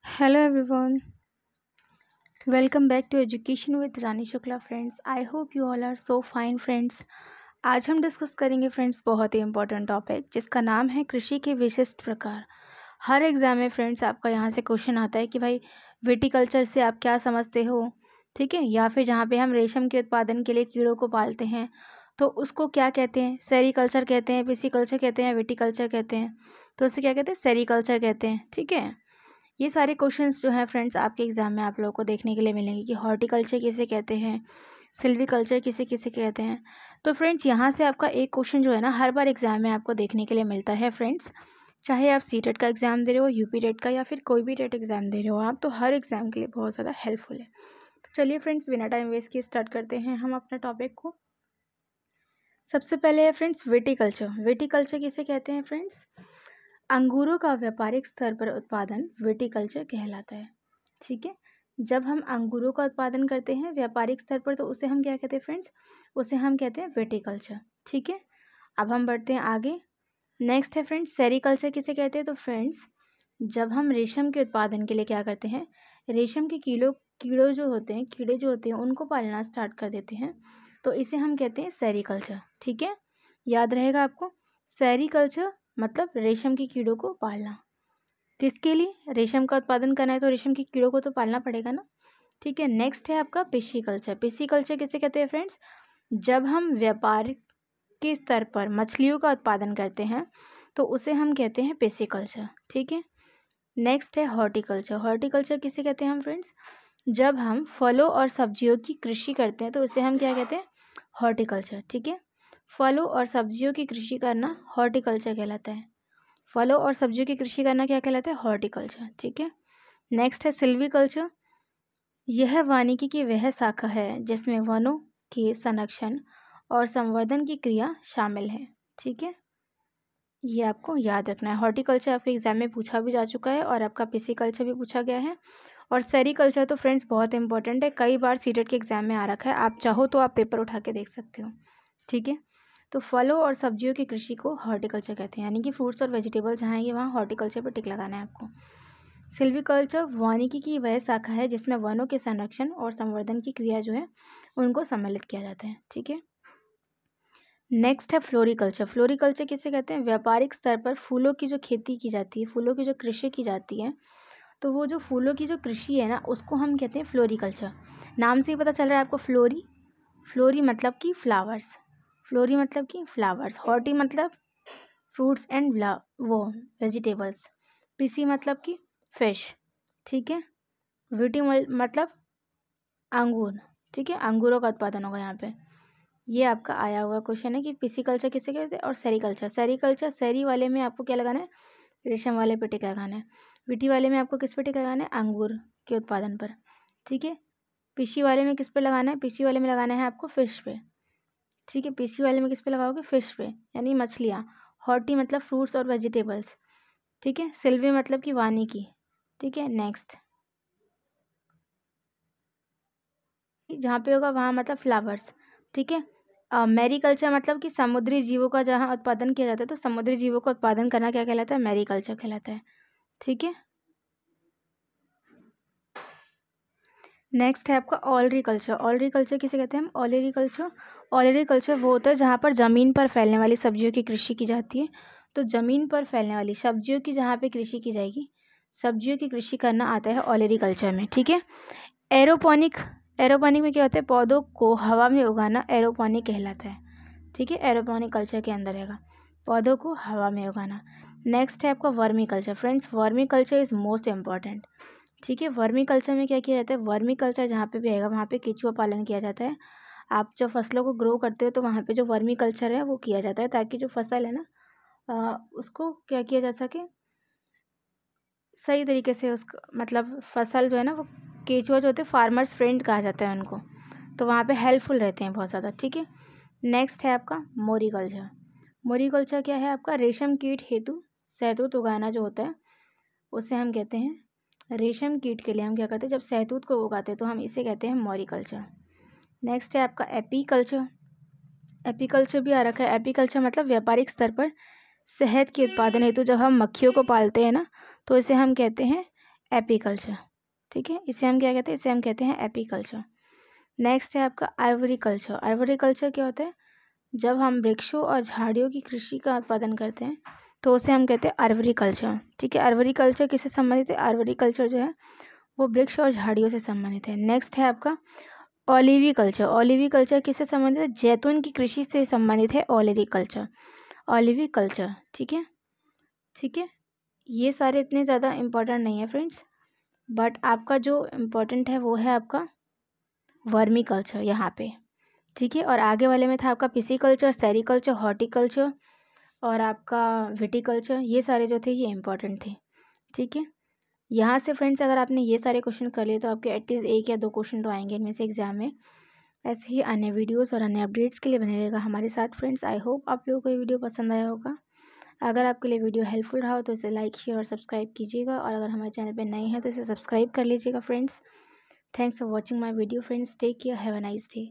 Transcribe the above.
Hello everyone, welcome back to Education with Rani Shukla friends. I hope you all are so fine friends. आज हम discuss करेंगे friends बहुत ही important topic जिसका नाम है कृषि के विशिष्ट प्रकार। हर एग्जाम में फ्रेंड्स आपका यहाँ से क्वेश्चन आता है कि भाई विटिकल्चर से आप क्या समझते हो, ठीक है। या फिर जहाँ पे हम रेशम के उत्पादन के लिए कीड़ों को पालते हैं तो उसको क्या कहते हैं, सेरीकल्चर कहते हैं, पिसिकल्चर कहते हैं, विटिकल्चर कहते हैं। तो उसे क्या कहते हैं, सेरीकल्चर कहते हैं, ठीक है। ये सारे क्वेश्चंस जो हैं फ्रेंड्स आपके एग्ज़ाम में आप लोगों को देखने के लिए मिलेंगे कि हॉर्टिकल्चर किसे कहते हैं, सिल्वीकल्चर किसे किसे कहते हैं। तो फ्रेंड्स यहाँ से आपका एक क्वेश्चन जो है ना हर बार एग्ज़ाम में आपको देखने के लिए मिलता है फ्रेंड्स। चाहे आप सीटेट का एग्ज़ाम दे रहे हो, यूपी टेट का, या फिर कोई भी टेट एग्ज़ाम दे रहे हो आप, तो हर एग्ज़ाम के लिए बहुत ज़्यादा हेल्पफुल है। तो चलिए फ्रेंड्स बिना टाइम वेस्ट किए स्टार्ट करते हैं हम अपना टॉपिक को। सबसे पहले है फ्रेंड्स विटिकल्चर। विटिकल्चर किसे कहते हैं फ्रेंड्स, अंगूरों का व्यापारिक स्तर पर उत्पादन विटिकल्चर कहलाता है, ठीक है। जब हम अंगूरों का उत्पादन करते हैं व्यापारिक स्तर पर तो उसे हम क्या कहते हैं फ्रेंड्स, उसे हम कहते हैं विटिकल्चर, ठीक है। अब हम बढ़ते हैं आगे। नेक्स्ट है फ्रेंड्स सेरीकल्चर किसे कहते हैं। तो फ्रेंड्स जब हम रेशम के उत्पादन के लिए क्या करते हैं, रेशम के कीड़ों जो होते हैं, कीड़े जो होते हैं उनको पालना स्टार्ट कर देते हैं, तो इसे हम कहते हैं सेरीकल्चर, ठीक है। याद रहेगा आपको, सेरीकल्चर मतलब रेशम के कीड़ों को पालना। किसके लिए, रेशम का उत्पादन करना है तो रेशम के कीड़ों को तो पालना पड़ेगा ना, ठीक है। नेक्स्ट है आपका पिसिकल्चर। पिसिकल्चर किसे कहते हैं फ्रेंड्स, जब हम व्यापार के स्तर पर मछलियों का उत्पादन करते हैं तो उसे हम कहते हैं पिसिकल्चर, ठीक है। नेक्स्ट है हॉर्टिकल्चर। हॉर्टिकल्चर किसे कहते हैं हम फ्रेंड्स, जब हम फलों और सब्जियों की कृषि करते हैं तो उसे हम क्या कहते हैं, हॉर्टिकल्चर, ठीक है। फलों और सब्जियों की कृषि करना हॉर्टिकल्चर कहलाता है। फलों और सब्जियों की कृषि करना क्या कहलाता है, हॉर्टिकल्चर, ठीक है। नेक्स्ट है सिल्वीकल्चर। यह वानिकी की वह शाखा है जिसमें वनों के संरक्षण और संवर्धन की क्रिया शामिल है, ठीक है। ये आपको याद रखना है। हॉर्टिकल्चर आपके एग्जाम में पूछा भी जा चुका है और आपका पिसिकल्चर भी पूछा गया है। और सेरीकल्चर तो फ्रेंड्स बहुत इंपॉर्टेंट है, कई बार सीटेट के एग्जाम में आ रखा है, आप चाहो तो आप पेपर उठा के देख सकते हो, ठीक है। तो फलों और सब्जियों की कृषि को हॉर्टिकल्चर कहते हैं, यानी कि फ्रूट्स और वेजिटेबल जहाँ आएंगे वहाँ हॉर्टिकल्चर पर टिक लगाना है आपको। सिल्वीकल्चर वानिकी की वह शाखा है जिसमें वनों के संरक्षण और संवर्धन की क्रिया जो है उनको सम्मिलित किया जाता है, ठीक है। नेक्स्ट है फ्लोरिकल्चर। फ्लोरिकल्चर किसे कहते हैं, व्यापारिक स्तर पर फूलों की जो खेती की जाती है, फूलों की जो कृषि की जाती है, तो वो जो फूलों की जो कृषि है ना उसको हम कहते हैं फ्लोरिकल्चर। नाम से ही पता चल रहा है आपको, फ्लोरी, फ्लोरी मतलब कि फ्लावर्स, फ्लोरी मतलब कि फ्लावर्स, हॉर्टी मतलब फ्रूट्स एंड वो वेजिटेबल्स, पीसी मतलब कि फिश, ठीक है। विटी मतलब अंगूर, ठीक है, अंगूरों का उत्पादन होगा यहाँ पे। ये आपका आया हुआ क्वेश्चन है कि पिसिकल्चर किसे कहते हैं और सेरीकल्चर। सेरीकल्चर, सेरी वाले में आपको क्या लगाना है, रेशम वाले पे टिक लगाना है। विटी वाले में आपको किस पे टिक लगाना है, अंगूर के उत्पादन पर, ठीक है। पिशी वाले में किस पे लगाना है, पिशी वाले में लगाना है आपको फिश पे, ठीक है। पिशी वाले में किस पे लगाओगे, फिश पे, यानी मछलियाँ। हॉर्टी मतलब फ्रूट्स और वेजिटेबल्स, ठीक है। सिल्वी मतलब कि वानिकी, ठीक है। नेक्स्ट जहाँ पे होगा वहाँ मतलब फ्लावर्स, ठीक है। मैरीकल्चर मतलब कि समुद्री जीवों का जहाँ उत्पादन किया जाता है, तो समुद्री जीवों का उत्पादन करना क्या कहलाता है, मैरीकल्चर कहलाता है, ठीक है। नेक्स्ट है आपका ऑलरीकल्चर। ऑलरीकल्चर किसे कहते हैं हम, ऑलरीकल्चर। ऑलरीकल्चर वो होता है जहाँ पर ज़मीन पर फैलने वाली सब्जियों की कृषि की जाती है। तो ज़मीन पर फैलने वाली सब्जियों की जहाँ पे कृषि की जाएगी, सब्जियों की कृषि करना आता है ऑलरीकल्चर में, ठीक है। एरोपोनिक, एरोपोनिक में क्या होता है, पौधों को हवा में उगाना एरोपोनिक कहलाता है, ठीक है। एरोपोनिक कल्चर के अंदर रहेगा पौधों को हवा में उगाना। नेक्स्ट है आपका vermi culture. Friends vermi culture is most important, ठीक है। वर्मी कल्चर में क्या किया जाता है, वर्मी कल्चर जहाँ पे भी आएगा वहाँ पे केचुआ पालन किया जाता है। आप जब फसलों को ग्रो करते हो तो वहाँ पे जो वर्मी कल्चर है वो किया जाता है ताकि जो फसल है ना उसको क्या किया जा सके, सही तरीके से उसको, मतलब फसल जो है ना वो, केचुआ जो होते हैं फार्मर्स फ्रेंड कहा जाता है उनको, तो वहाँ पे हेल्पफुल रहते हैं बहुत ज़्यादा, ठीक है। नेक्स्ट है आपका मोरीकल्चर। मोरीकल्चर क्या है आपका, रेशम कीट हेतु शहतूत उगाना जो होता है उसे हम कहते हैं, रेशम कीट के लिए हम क्या करते हैं, जब शहतूत को उगाते हैं तो हम इसे कहते हैं मोरीकल्चर। नेक्स्ट है आपका एपीकल्चर। एपीकल्चर भी आ रखा है। एपीकल्चर मतलब व्यापारिक स्तर पर शहद के उत्पादन हेतु जब हम मक्खियों को पालते हैं ना तो इसे हम कहते हैं एपीकल्चर, ठीक है, इसे हम क्या कहते हैं, इसे हम कहते हैं एपीकल्चर। नेक्स्ट है आपका आर्वरीकल्चर। आर्वरीकल्चर क्या होता है, जब हम वृक्षों और झाड़ियों की कृषि का उत्पादन करते हैं तो उसे हम कहते हैं आर्वरीकल्चर, ठीक है। आर्वरीकल्चर किससे संबंधित है, आर्वरीकल्चर जो है वो वृक्ष और झाड़ियों से संबंधित है। नेक्स्ट है आपका ऑलिविकल्चर। ऑलिविकल्चर किससे संबंधित है, जैतून की कृषि से संबंधित है ऑलिविकल्चर, ऑलिविकल्चर, ठीक है, ठीक है। ये सारे इतने ज़्यादा इम्पोर्टेंट नहीं है फ्रेंड्स, बट आपका जो इम्पोर्टेंट है वो है आपका वर्मी कल्चर यहाँ पे, ठीक है। और आगे वाले में था आपका पिसिकल्चर, सेरिकल्चर, हॉर्टिकल्चर और आपका विटिकल्चर। ये सारे जो थे ये इंपॉर्टेंट थे, ठीक है। यहाँ से फ्रेंड्स अगर आपने ये सारे क्वेश्चन कर लिए तो आपके एटलीस्ट 1 या 2 क्वेश्चन तो आएंगे इनमें से एग्जाम में। ऐसे ही अन्य वीडियोस और अन्य अपडेट्स के लिए बने रहेगा हमारे साथ फ्रेंड्स। आई होप आप लोगों को ये वीडियो पसंद आया होगा। अगर आपके लिए वीडियो हेल्पफुल रहा हो तो इसे लाइक, शेयर और सब्सक्राइब कीजिएगा, और अगर हमारे चैनल पर नए हैं तो इसे सब्सक्राइब कर लीजिएगा friends. Thanks for watching my video friends, take care, have a nice day.